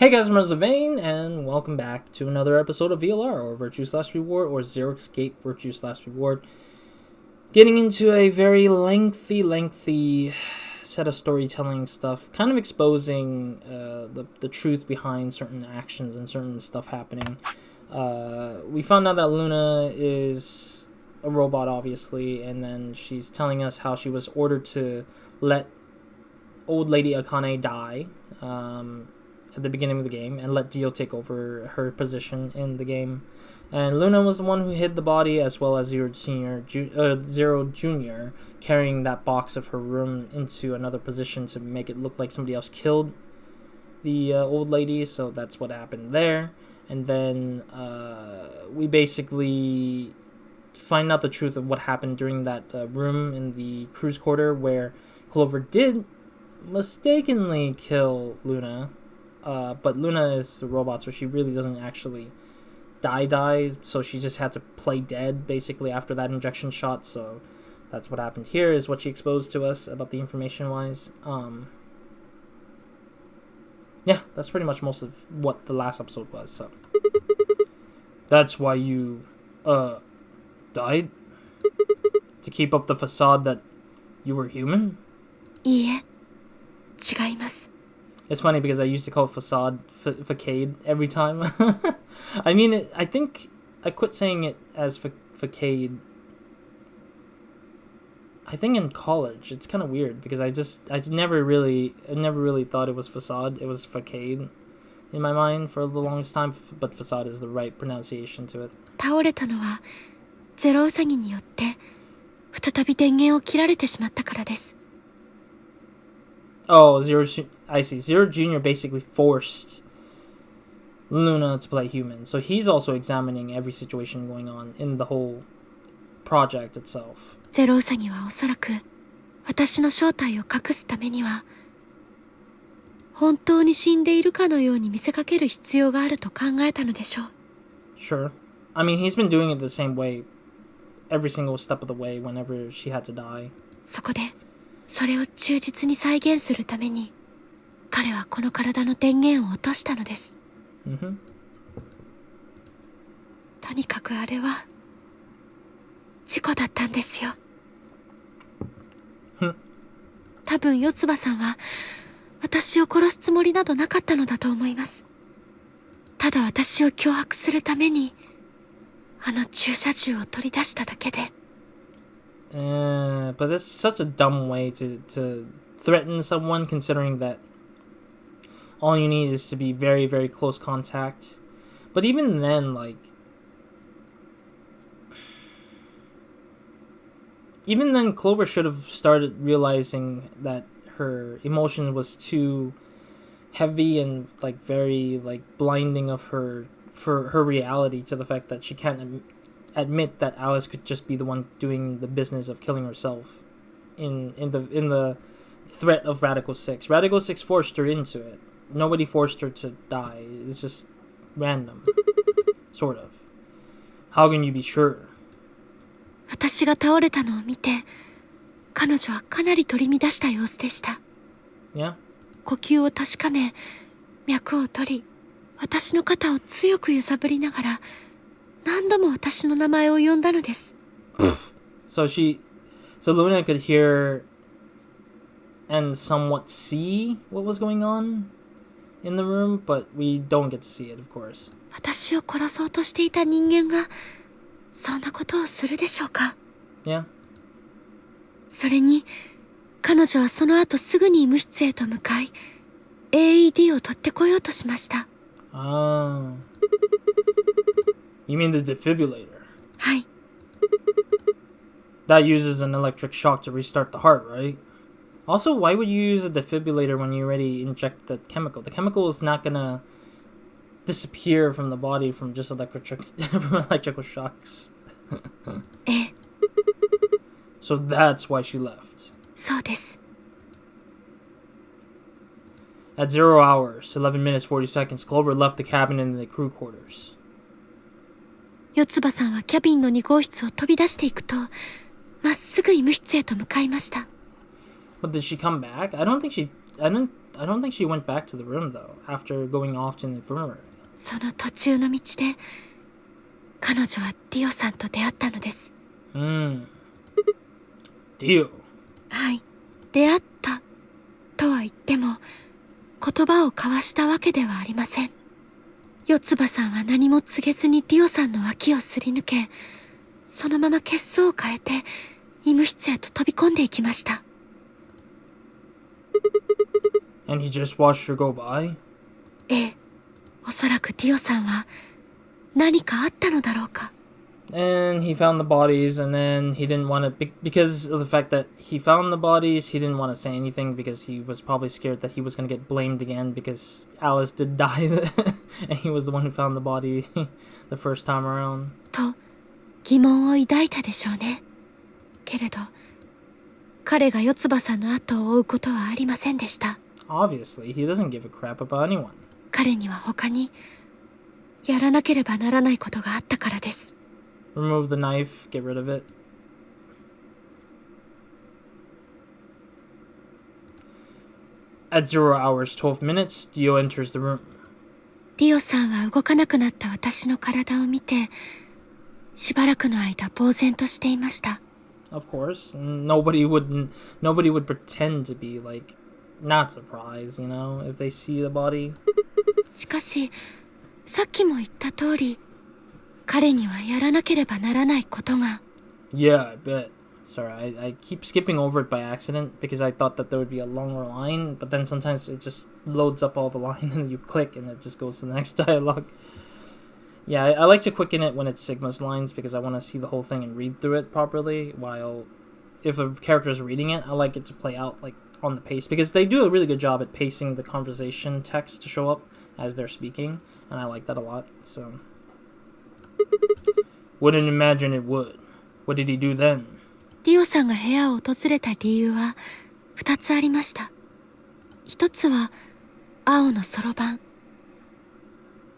Hey guys, I'm RozaldVane, and welcome back to another episode of VLR, or Virtue Slash Reward, or Zero Escape Virtue Slash Reward. Getting into a very lengthy set of storytelling stuff, kind of exposing the truth behind certain actions and certain stuff happening. We found out that Luna is a robot, obviously, and then she's telling us how she was ordered to let old lady Akane die. At the beginning of the game and let Dio take over her position in the game. And Luna was the one who hid the body, as well as Zero Jr. carrying that box of her room into another position to make it look like somebody else killed the old lady. So that's what happened there. And then we basically find out the truth of what happened during that room in the cruise quarter where Clover did mistakenly kill Luna. But Luna is a robot, so she really doesn't actually die, so she just had to play dead, basically, after that injection shot, so that's what happened here, is what she exposed to us about the information-wise. Yeah, that's pretty much most of what the last episode was, so. That's why you, died? To keep up the facade that you were human? いいえ、違います。 It's funny because I used to call it facade every time. I mean, I think I quit saying it as facade. I think in college. It's kind of weird because I never really thought it was facade. It was facade in my mind for the longest time, but facade is the right pronunciation to it. 倒れたのはゼロウサギによって再び電源を切られてしまったからです。 Oh, I see. Zero Jr. basically forced Luna to play human. So he's also examining every situation going on in the whole project itself. ゼロウサギはおそらく私の正体を隠すためには本当に死んでいるかのように見せかける必要があると考えたのでしょう。 Sure. I mean, he's been doing it the same way every single step of the way whenever she had to die. そこでそれを忠実に再現するために彼はこの体の電源を落としたのです。とにかくあれは事故だったんですよ。多分四葉さんは私を殺すつもりなどなかったのだと思います。ただ私を脅迫するためにあの注射銃を取り出しただけで。But that's such a dumb way to threaten someone, considering that all you need is to be very, very close contact. But even then, like, even then, Clover should have started realizing that her emotion was too heavy and like very like blinding of her for her reality to the fact that she can't admit that Alice could just be the one doing the business of killing herself in the threat of Radical 6. Radical 6 forced her into it. Nobody forced her to die. It's just random. Sort of. How can you be sure? 私が倒れたのを見て彼女はかなり取り乱した様子でした。 Yeah? 呼吸を確かめ脈を取り私の肩を強く揺さぶりながら何度も私の名前を呼んだのです。So Luna could hear and somewhat see what was going on in the room, but we don't get to see it, of course. 私を殺そうとしていた人間がそんなことをするでしょうか。 Yeah. それに彼女はその後すぐに医務室へと向かい AED を取ってこようとしました。Ah. You mean the defibrillator? はい。 That uses an electric shock to restart the heart, right? Also, why would you use a defibrillator when you already inject the chemical? The chemical is not gonna disappear from the body from just electrical shocks. ええ。 So that's why she left. そうです。 At 0 hours, 11 minutes, 40 seconds, Clover left the cabin in the crew quarters. 四葉さんはキャビンの2号室を飛び出していくとまっすぐ医務室へと向かいました。 But did she come back? I don't think I don't think she went back to the room though after going off to the infirmary. その途中の道で彼女はディオさんと出会ったのです。Dio. はい、出会ったとは言っても言葉を交わしたわけではありません。四つ葉さんは何も告げずにディオさんの脇をすり抜け、そのまま血相を変えて医務室へと飛び込んでいきました。And he just watched her go by? ええ、おそらくディオさんは何かあったのだろうか。And he found the bodies, and then he didn't want to, because of the fact that he found the bodies, he didn't want to say anything because he was probably scared that he was going to get blamed again because Alice did die and he was the one who found the body the first time around. と疑問を抱いたでしょうね。けれど彼が四つ葉さんの後を追うことはありませんでした。Obviously, he doesn't give a crap about anyone. 彼には他にやらなければならないことがあったからです。Remove the knife, get rid of it. At 0 hours 12 minutes, Dio enters the room. ディオさんは動かなくなった私の体を見て、しばらくの間呆然としていました。Of course, nobody would pretend to be like not surprised, you know, if they see the body. しかし、さっきも言った通り、彼にはやらなければならないことが。Yeah, I bet. Sorry, I keep skipping over it by accident because I thought that there would be a longer line, but then sometimes it just loads up all the line and you click and it just goes to the next dialogue. Yeah, I like to quicken it when it's Sigma's lines because I want to see the whole thing and read through it properly, while if a character's reading it, I like it to play out like on the pace because they do a really good job at pacing the conversation text to show up as they're speaking, and I like that a lot, so... Wouldn't imagine it would. What did he do then? ディオさんが部屋を訪れた理由は2つありました。一つは青のそろばん。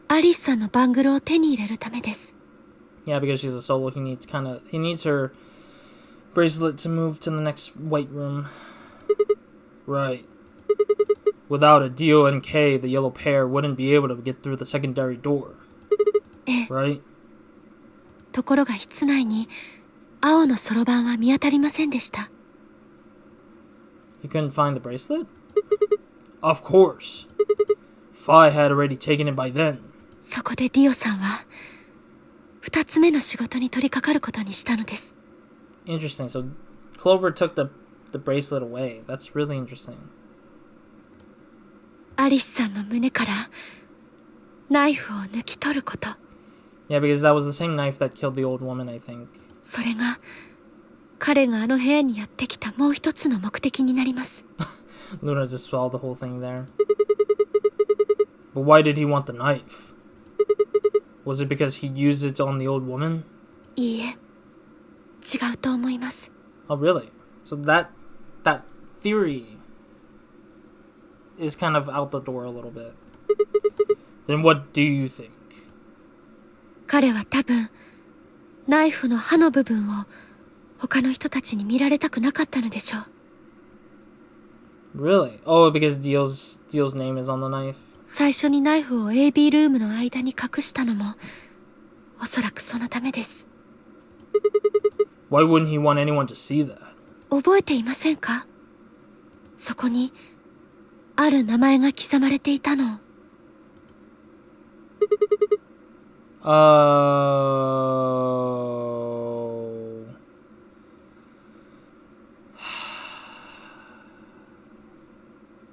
アリスさんのバングルを手に入れるためです。Yeah, because she's a solo, he needs her bracelet to move to the next white room. Right. Without a Dio and Kay, the yellow pair wouldn't be able to get through the secondary door. ええ。Right? ところが室内に青のそろばんは見当たりませんでした。You couldn't find the bracelet? Of course. Phi had already taken it by then. そこでディオさんは2つ目の仕事に取り掛かることにしたのです。Interesting. So Clover took the bracelet away. That's really interesting. アリスさんの胸からナイフを抜き取ること。Yeah, because that was the same knife that killed the old woman, I think. それが彼があの部屋にやってきたもう一つの目的になります。Luna just swallowed the whole thing there. But why did he want the knife? Was it because he used it on the old woman? いいえ、違うと思います。Oh, really? So that theory is kind of out the door a little bit. Then what do you think? 彼は多分ナイフの刃の部分を他の人たちに見られたくなかったのでしょう。Really? Oh, because Dio's name is on the knife? 最初にナイフを AB ルームの間に隠したのもおそらくそのためです。Why wouldn't he want anyone to see that? 覚えていませんか？そこにある名前が刻まれていたの。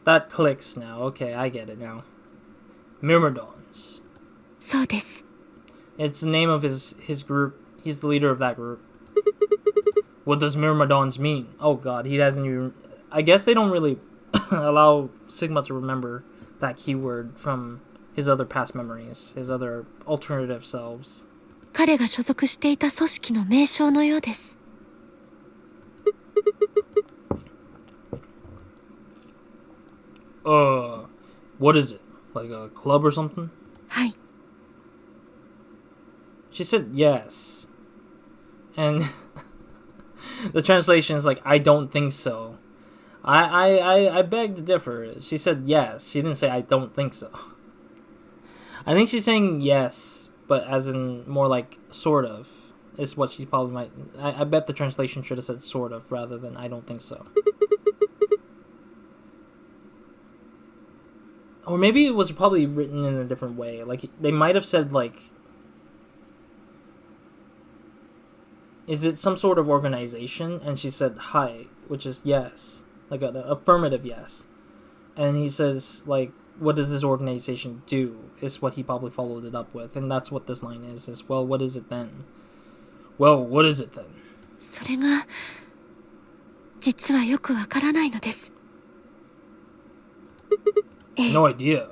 That clicks now. Okay, I get it now. Myrmidons. そうです。It's the name of his group. He's the leader of that group. What does Myrmidons mean? Oh god, he doesn't even... I guess they don't really allow Sigma to remember that keyword from his other past memories, his other alternative selves. 彼が所属していた組織の名称のようです。What is it? Like a club or something? はい。She said yes. And the translation is like, I don't think so. I beg to differ. She said yes. She didn't say I don't think so. I think she's saying yes, but as in more like sort of is what she probably might. I bet the translation should have said sort of rather than I don't think so. Or maybe it was probably written in a different way. Like they might have said like, is it some sort of organization? And she said hi, which is yes, like an affirmative yes. And he says like, what does this organization do? Is what he probably followed it up with, and that's what this line is well, what is it then? Well, what is it then? それが実はよくわからないのです。No idea.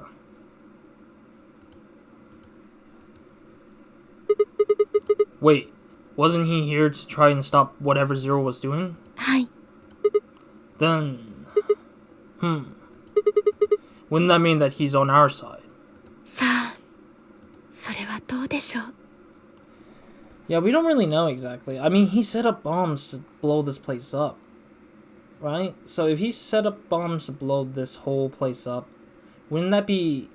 Wait, wasn't he here to try and stop whatever Zero was doing? はい。 Then, wouldn't that mean that he's on our side? さあ、それはどうでしょう。 Yeah, we don't really know exactly. I mean, he set up bombs to blow this place up, right? So if he set up bombs to blow this whole place up, wouldn't that be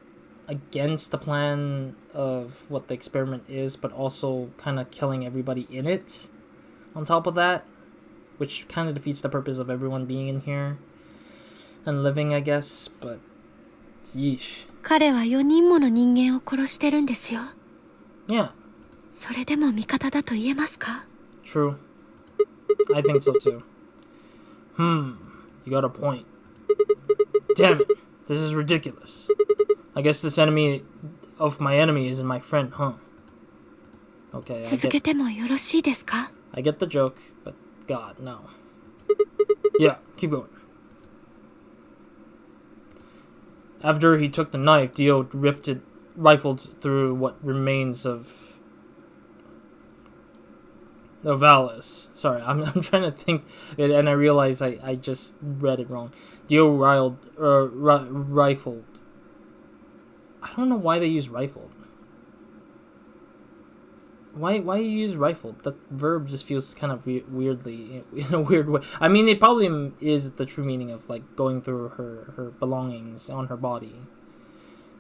against the plan of what the experiment is, but also kind of killing everybody in it on top of that? Which kind of defeats the purpose of everyone being in here and living, I guess, but yeesh. 彼は4人もの人間を殺してるんですよ。 Yeah. それでも味方だと言えますか？ True. I think so too. You got a point. Damn it. This is ridiculous. I guess this enemy of my enemy isn't my friend, huh? Okay, 続けてもよろしいですか？ I get the joke, but God, no. Yeah, keep going. After he took the knife, Dio rifled through what remains of Alice. Sorry, I'm trying to think it, and I realize I just read it wrong. Dio rifled. I don't know why they use rifled. Why you use rifled? That verb just feels kind of weirdly in a weird way. I mean, it probably is the true meaning of like going through her belongings on her body.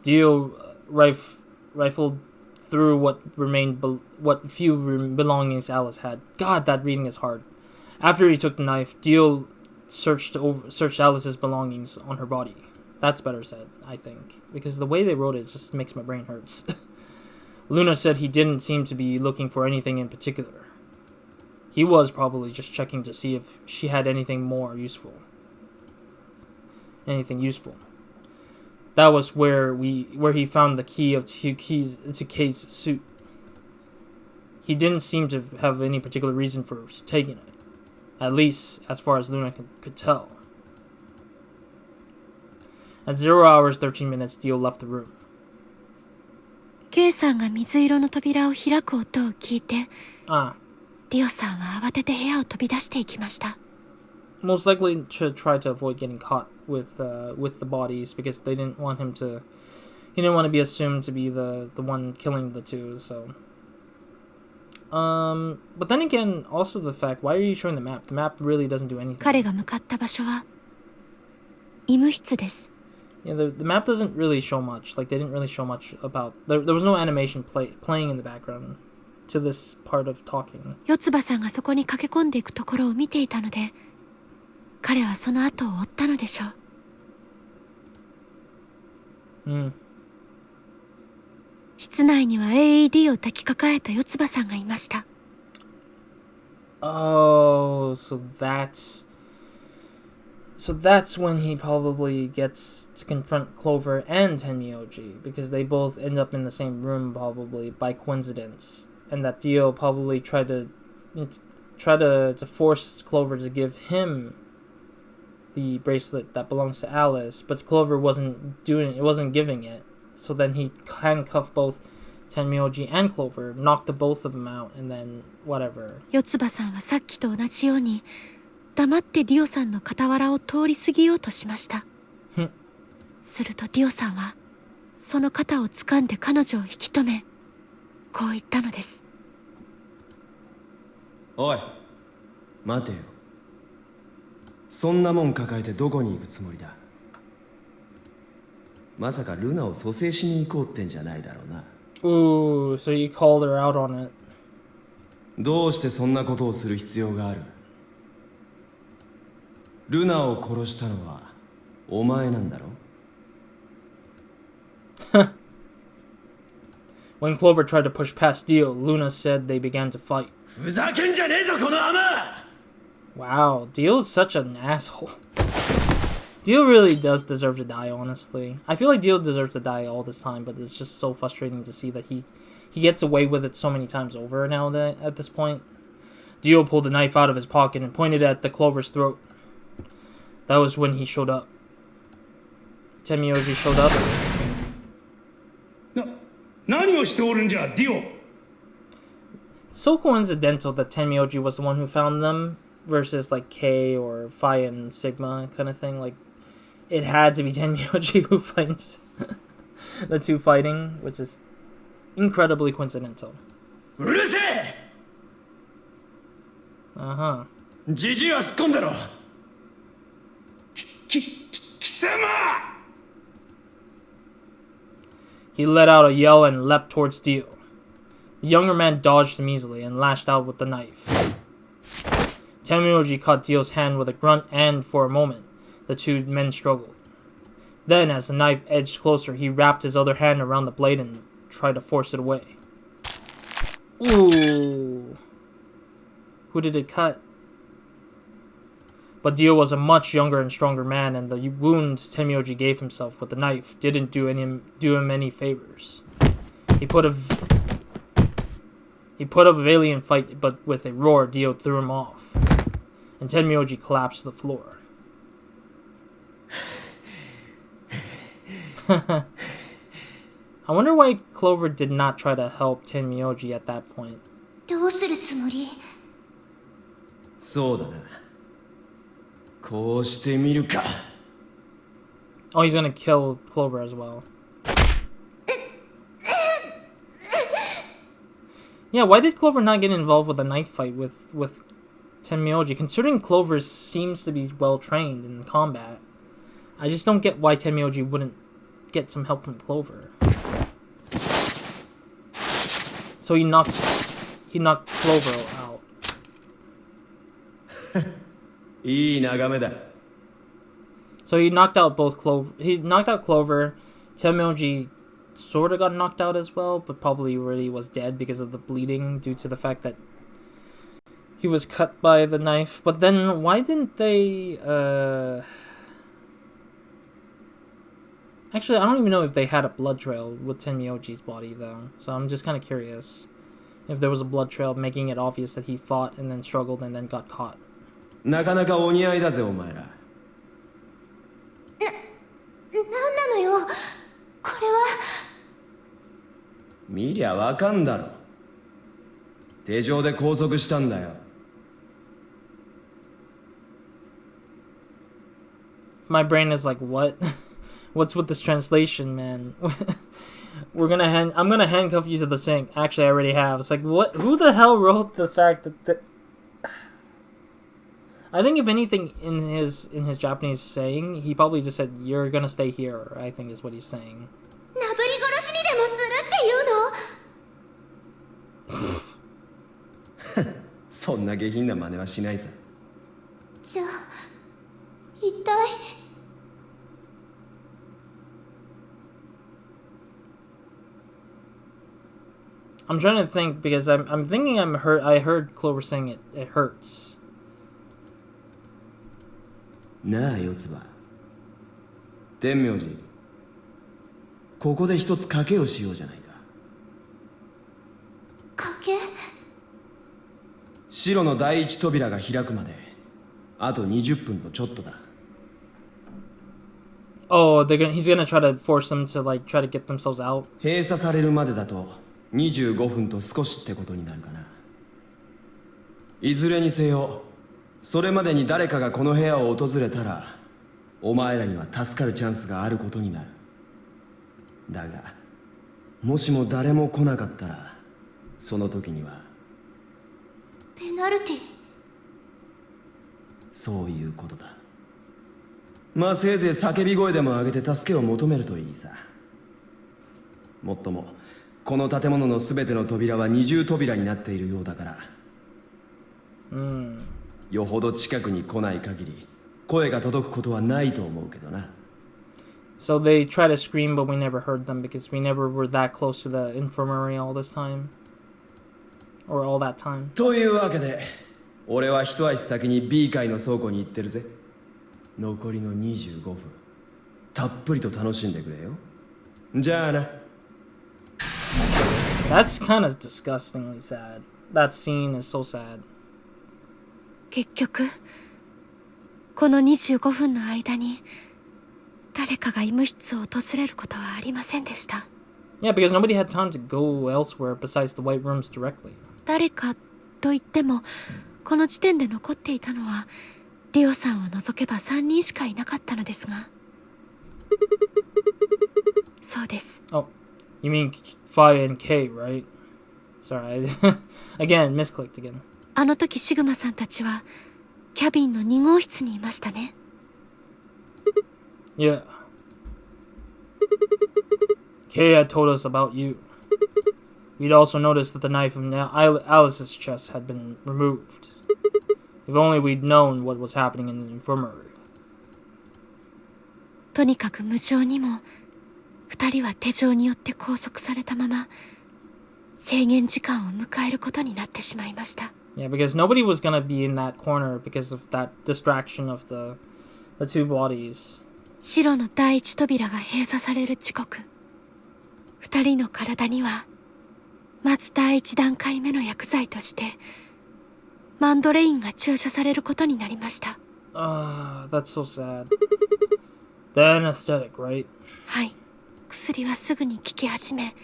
Dio rifled through what what few belongings Alice had. God, that reading is hard. After he took the knife, Dio searched Alice's belongings on her body. That's better said, I think, because the way they wrote it just makes my brain hurts. Luna said he didn't seem to be looking for anything in particular. He was probably just checking to see if she had anything more useful. Anything useful. That was where he found the key to Kei's suit. He didn't seem to have any particular reason for taking it. At least, as far as Luna could tell. At 0 hours, 13 minutes, Dio left the room. ケイさんが水色の扉を開く音を聞いて、ディオさんは慌てて部屋を飛び出していきました。 Most likely to try to avoid getting caught with the bodies because they didn't want him to. He didn't want to be assumed to be the one killing the two. So. But then again, also the fact, why are you showing the map? The map really doesn't do anything. 彼が向かった場所は医務室です。 Yeah, the map doesn't really show much. Like, they didn't really show much about... There was no animation playing in the background to this part of talking. 四つ葉さんがそこに駆け込んでいくところを見ていたので、彼はその後を追ったのでしょう。室内には AED を抱きかかえた四つ葉さんがいました。 Oh, so that's when he probably gets to confront Clover and Tenmyoji, because they both end up in the same room probably by coincidence, and that Dio probably tried to force Clover to give him the bracelet that belongs to Alice, but Clover wasn't giving it. So then he handcuffed both Tenmyoji and Clover, knocked the both of them out, and then whatever. 四つ葉さんはさっきと同じように黙ってディオさんの傍らを通り過ぎようとしました。するとディオさんはその肩を掴んで彼女を引き止め、こう言ったのです。おい、待てよ。そんなもん抱えてどこに行くつもりだ。まさかルナを蘇生しに行こうってんじゃないだろうな。Ooh, so you called her out on it. どうしてそんなことをする必要がある？ルナを殺したのはお前なんだろ？ When Clover tried to push past Dio, Luna said they began to fight. ふざけんじゃねえぞこの甘！ Wow, Dio's such an asshole. Dio really does deserve to die, honestly. I feel like Dio deserves to die all this time, but it's just so frustrating to see that he gets away with it so many times over now that at this point. Dio pulled a knife out of his pocket and pointed at the Clover's throat. That was when he showed up. Tenmyoji showed up. 何をしておるんじゃ、ディオ。 So coincidental that Tenmyoji was the one who found them versus like K or Phi and Sigma kind of thing. Like, it had to be Tenmyoji who finds the two fighting, which is incredibly coincidental. うるせえ！ Uh-huh. ジジイは突っ込んだろ。貴様！ He let out a yell and leapt towards Dio. The younger man dodged him easily and lashed out with the knife. Tenmyoji caught Dio's hand with a grunt and, for a moment, the two men struggled. Then, as the knife edged closer, he wrapped his other hand around the blade and tried to force it away. Ooh. Who did it cut? But Dio was a much younger and stronger man, and the wound Tenmyoji gave himself with the knife didn't do him any favors. He put up a valiant fight, but with a roar, Dio threw him off, and Tenmyoji collapsed to the floor. I wonder why Clover did not try to help Tenmyoji at that point. どうするつもり？そうだな。こうしてみるか。 Oh, he's gonna kill Clover as well. Yeah, why did Clover not get involved with a knife fight with Tenmyoji? Considering Clover seems to be well trained in combat, I just don't get why Tenmyoji wouldn't get some help from Clover. So he knocked Clover out. いい眺めだ。 So he knocked out both Clover. He knocked out Clover. Tenmyoji sort of got knocked out as well, but probably already was dead because of the bleeding due to the fact that he was cut by the knife. But then why didn't they... Actually, I don't even know if they had a blood trail with Tenmyoji's body, though. So I'm just kind of curious if there was a blood trail making it obvious that he fought and then struggled and then got caught. なかなかお似合いだぜ、お前ら。なんなのよ。これは。見りゃわかんだろ。手錠で拘束したんだよ。My brain is like, what? What's with this translation, man? I'm gonna handcuff you to the sink. Actually, I already have. It's like, what? Who the hell wrote the fact that I think if anything in his Japanese saying, he probably just said, "You're gonna stay here." I think is what he's saying. なぶり殺しにでもするっていうの？そんな下品な真似はしないさ。じゃあ、一体。I'm trying to think because I'm thinking I heard Clover saying it hurts. なあ、四つ葉。天明寺。ここで一つ賭けをしようじゃないか。賭け？白の第一扉が開くまであと20分とちょっとだ。 Oh, he's gonna try to force them to like try to get themselves out. 閉鎖されるまでだと25分と少しってことになるかな。いずれにせよ、それまでに誰かがこの部屋を訪れたら、お前らには助かるチャンスがあることになる。だが、もしも誰も来なかったら、その時にはペナルティ。そういうことだ。まあせいぜい叫び声でも上げて助けを求めるといいさ。もっともこの建物の全ての扉は二重扉になっているようだから、よほど近くに来ない限り声が届くことはないと思うけどな。 So they try to scream, but we never heard them because we never were that close to the infirmary all this time. Or all that time. というわけで俺は一足先に B 階の倉庫に行ってるぜ。残りの25分たっぷりと楽しんでくれよ。じゃあな。 That's kind of disgustingly sad. That scene is so sad. 結局この25分の間に誰かが医務室を訪れることはありませんでした。 Yeah, because nobody had time to go elsewhere besides the White Rooms directly. 誰かと言ってもこの時点で残っていたのはディオさんを除けば3人しかいなかったのですが。そうです。 Oh, you mean Phi and K, right? Sorry, again, misclicked again. あの時シグマさんたちはキャビンの2号室にいましたね。 Yeah. Kay had told us about you. We'd also noticed that the knife from Alice's chest had been removed. If only we'd known what was happening in the infirmary. とにかく無情にも2人は手錠によって拘束されたまま制限時間を迎えることになってしまいました。 Yeah, because nobody was gonna be in that corner because of that distraction of the two bodies. 白の第一扉が閉鎖される時刻、2人の体にはまず第一段階目の薬剤としてマンドレインが注射されることになりました。 That's so sad. The anesthetic, right? はい、薬はすぐに効き始め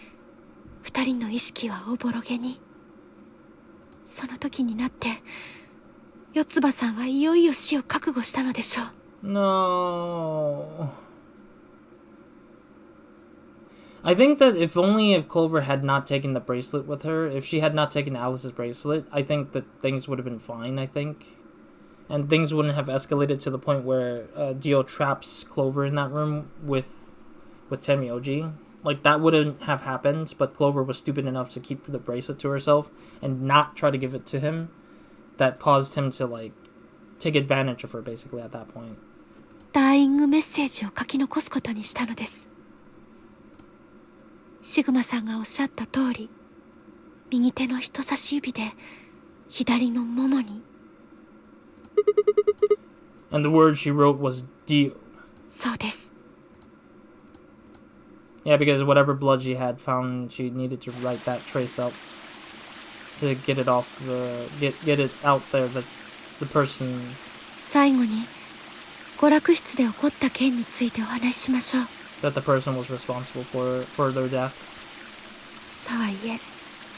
2人の意識はおぼろげに。その時になって四つ葉さんはいよいよ死を覚悟したのでしょう。 No. I think that if Clover had not taken the bracelet with her, if she had not taken Alice's bracelet, I think that things would have been fine, I think. And things wouldn't have escalated to the point where Dio traps Clover in that room with Temioji. Like, that wouldn't have happened, but Clover was stupid enough to keep the bracelet to herself and not try to give it to him. That caused him to, like, take advantage of her, basically, at that point. ダイイングメッセージを書き残すことにしたのです。シグマさんがおっしゃった通り、右手の人差し指で左のももに。 And the word she wrote was Dio. そうです。 Yeah, because whatever blood she had found, she needed to write that trace up to get it off get it out there that the person. 最後に娯楽室で起こった件についてお話ししましょう。 That the person was responsible for their death. とはいえ、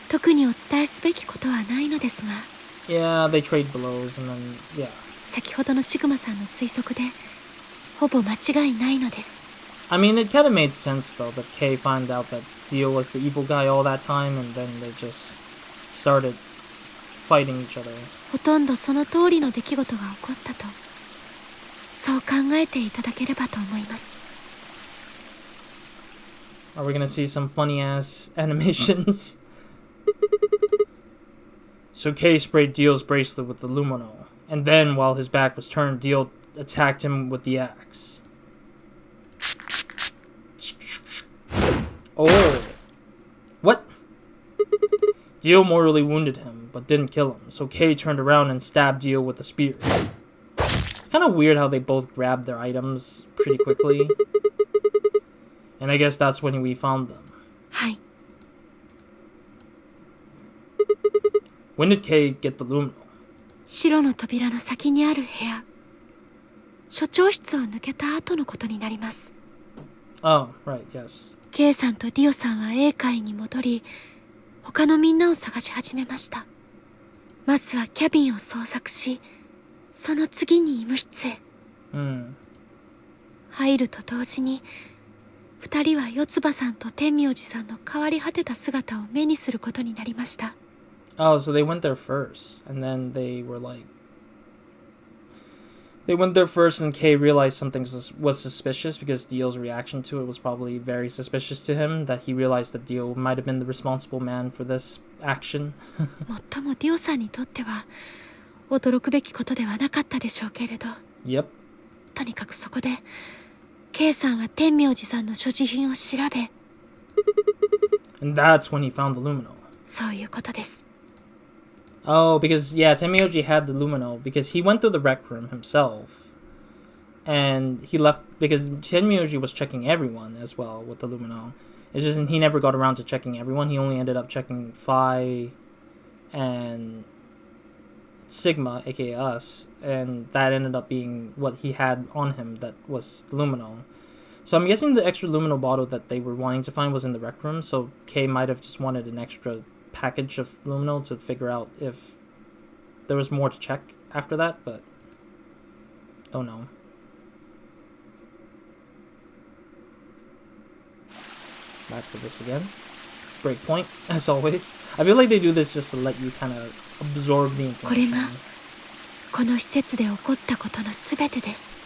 特にお伝えすべきことはないのですが。 Yeah, they trade blows and then yeah. 先ほどのシグマさんの推測でほぼ間違いないのです。 I mean, it kind of made sense though that Kay found out that Dio was the evil guy all that time, and then they just started fighting each other. ほとんどその通りの出来事が起こったと、そう考えていただければと思います。 Are we gonna see some funny ass animations? So Kay sprayed Dio's bracelet with the Lumino, and then while his back was turned, Dio attacked him with the axe. Oh. What? Dio mortally wounded him, but didn't kill him, so Kay turned around and stabbed Dio with a spear. It's kind of weird how they both grabbed their items pretty quickly. And I guess that's when we found them. はい。 When did Kay get the Lumino? 白の扉の先にある部屋、所長室を抜けた後のことになります。 Oh, right, yes. K さんとディオさんは A 階に戻り、他のみんなを探し始めました。まずはキャビンを捜索し、その次に医務室へ。入ると同時に、二人は四つ葉さんと天明寺さんの変わり果てた姿を目にすることになりました。 Oh, so they went there first, and then they were like... They went there first, and Kay realized something was suspicious because Dio's reaction to it was probably very suspicious to him, that he realized that Dio might have been the responsible man for this action. 最もディオさんにとっては驚くべきことではなかったでしょうけれど、 Yep. とにかくそこで K さんは天明寺さんの所持品を調べ、 And that's when he found the Lumino. そういうことです。 Oh, because, yeah, Tenmyoji had the Lumino because he went through the rec room himself. And he left because Tenmyoji was checking everyone as well with the Lumino. It's just he never got around to checking everyone. He only ended up checking Phi and Sigma, aka us. And that ended up being what he had on him that was the Lumino. So I'm guessing the extra Lumino bottle that they were wanting to find was in the rec room. So Kay might have just wanted an extra package of Lumino to figure out if there was more to check after that, but don't know. Back to this again. Breakpoint, as always. I feel like they do this just to let you kind of absorb the これ information. がこの施設で起こったことのすべてです。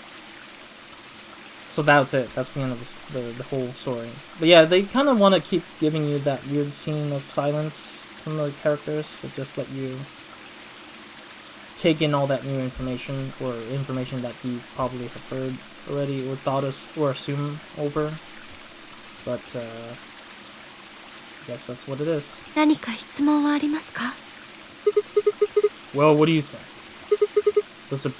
So that's it. That's the end of the whole story. But yeah, they kind of want to keep giving you that weird scene of silence from the characters to just let you take in all that new information, or information that you probably have heard already or thought of or assume over. But I guess that's what it is. 何か質問はありますか？ Well, what do you think? Does a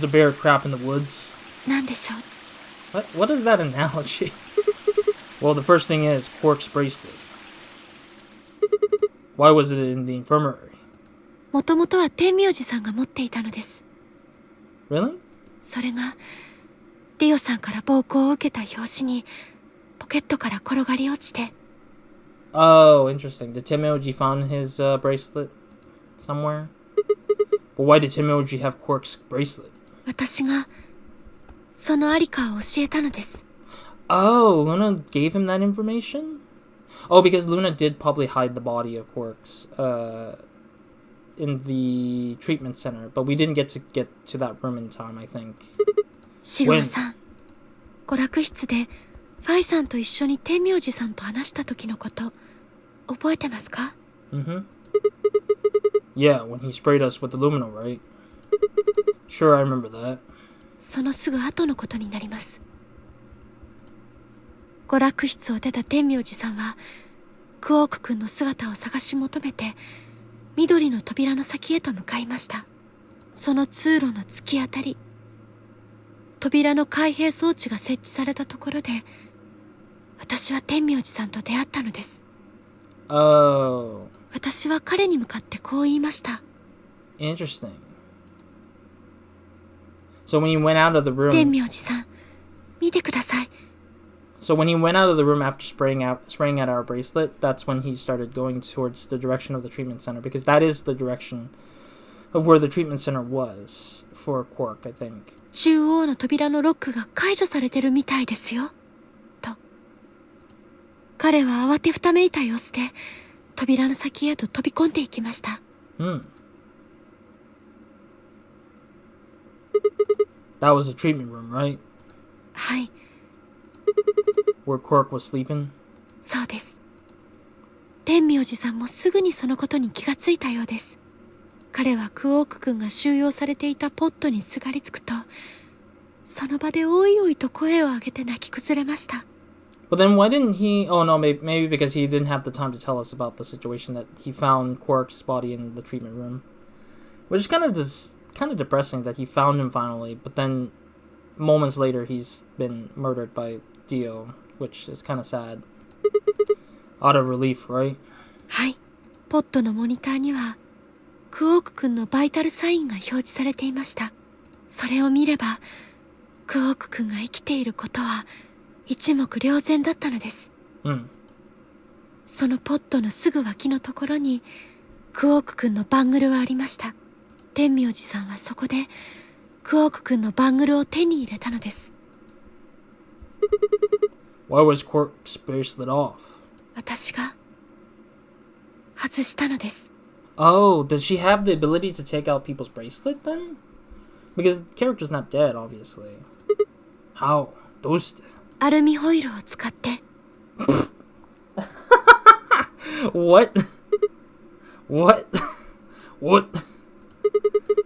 bear crap in the woods? 何でしょう？ What is that analogy? Well, the first thing is Quark's bracelet. Why was it in the infirmary? もともとは天明寺さんが持っていたのです。 Really? それがディオさんから暴行を受けた拍子にポケットから転がり落ちて。 Oh, interesting. Did Tenmyoji found his bracelet somewhere? But why did Tenmyoji have Quark's bracelet? 私がそのありかを教えたのです。 Oh, Luna gave him that information? Oh, because Luna did probably hide the body of Quark's in the treatment center, but we didn't get to that room in time, I think. シグマさん、娯楽室でファイさんと一緒に天明寺さんと話した時のこと覚えてますか？ Mm-hmm. Yeah, when he sprayed us with the Lumino, right? Sure, I remember that. そのすぐ後のことになります。娯楽室を出た天明寺さんはクオークくんの姿を探し求めて緑の扉の先へと向かいました。その通路の突き当たり、扉の開閉装置が設置されたところで私は天明寺さんと出会ったのです。 Oh, 私は彼に向かってこう言いました。 interesting. So when he went out of the 天 room, 明寺さん、見てください。 so when he went out of the room after spraying at our bracelet, that's when he started going towards the direction of the treatment center, because that is the direction of where the treatment center was for Quark, I think. 中央の扉のロックが解除されてるみたいですよ。と。彼は慌てふためいた様子で扉の先へと飛び込んでいきました。 That was the treatment room, right? はい、 Where Quark was sleeping? そうです。天明寺さんもすぐにそのことに気がついたようです。彼はクオークくんが収容されていたポットにすがりつくと、その場でおいおいと声を上げて泣き崩れました。 But then why didn't he... Oh no, maybe because he didn't have the time to tell us about the situation that he found Quark's body in the treatment room. Which is kind of depressing that he found him finally, but then moments later he's been murdered by Dio, which is kind of sad. Out of relief, right? はい。ポットのモニターにはクオークくんのバイタルサインが表示されていました。それを見ればクオークくんが生きていることは一目瞭然だったのです。そのポットのすぐ脇のところにクオークくんのバングルはありました。天明寺さんはそこでクオークくんのバングルを手に入れたのです。 Why was Quark's bracelet off? 私が外したのです。 Oh, did she have the ability to take out people's bracelet then? Because the character's not dead, obviously. How? どうして? アルミホイルを使って。What? What? What?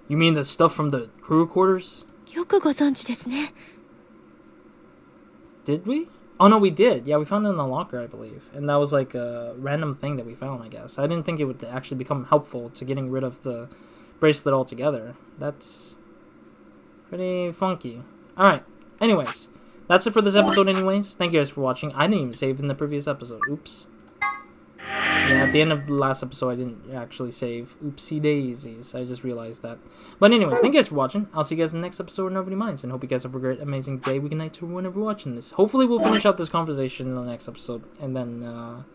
You mean the stuff from the crew quarters? よくご存知ですね。Did we? Oh no, we did. Yeah, we found it in the locker, I believe. And that was like a random thing that we found, I guess. I didn't think it would actually become helpful to getting rid of the bracelet altogether. That's pretty funky. Alright, anyways. That's it for this episode anyways. Thank you guys for watching. I didn't even save in the previous episode. Oops. Yeah, at the end of the last episode, I didn't actually save. Oopsie daisies. I just realized that. But anyways, thank you guys for watching. I'll see you guys in the next episode of Nobody Minds. And hope you guys have a great, amazing day, week, and night to whenever you're watching this. Hopefully we'll finish out this conversation in the next episode. And then,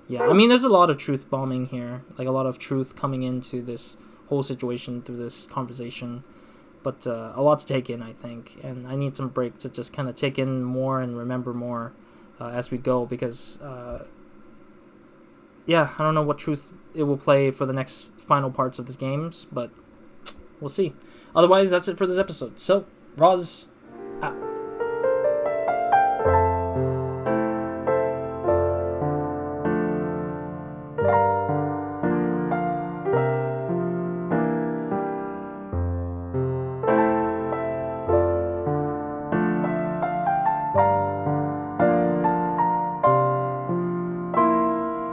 yeah. I mean, there's a lot of truth bombing here. Like, a lot of truth coming into this whole situation through this conversation. But a lot to take in, I think. And I need some break to just kind of take in more and remember more as we go. Because... yeah, I don't know what truth it will play for the next final parts of this games, but we'll see. Otherwise, that's it for this episode. So, Roz, out.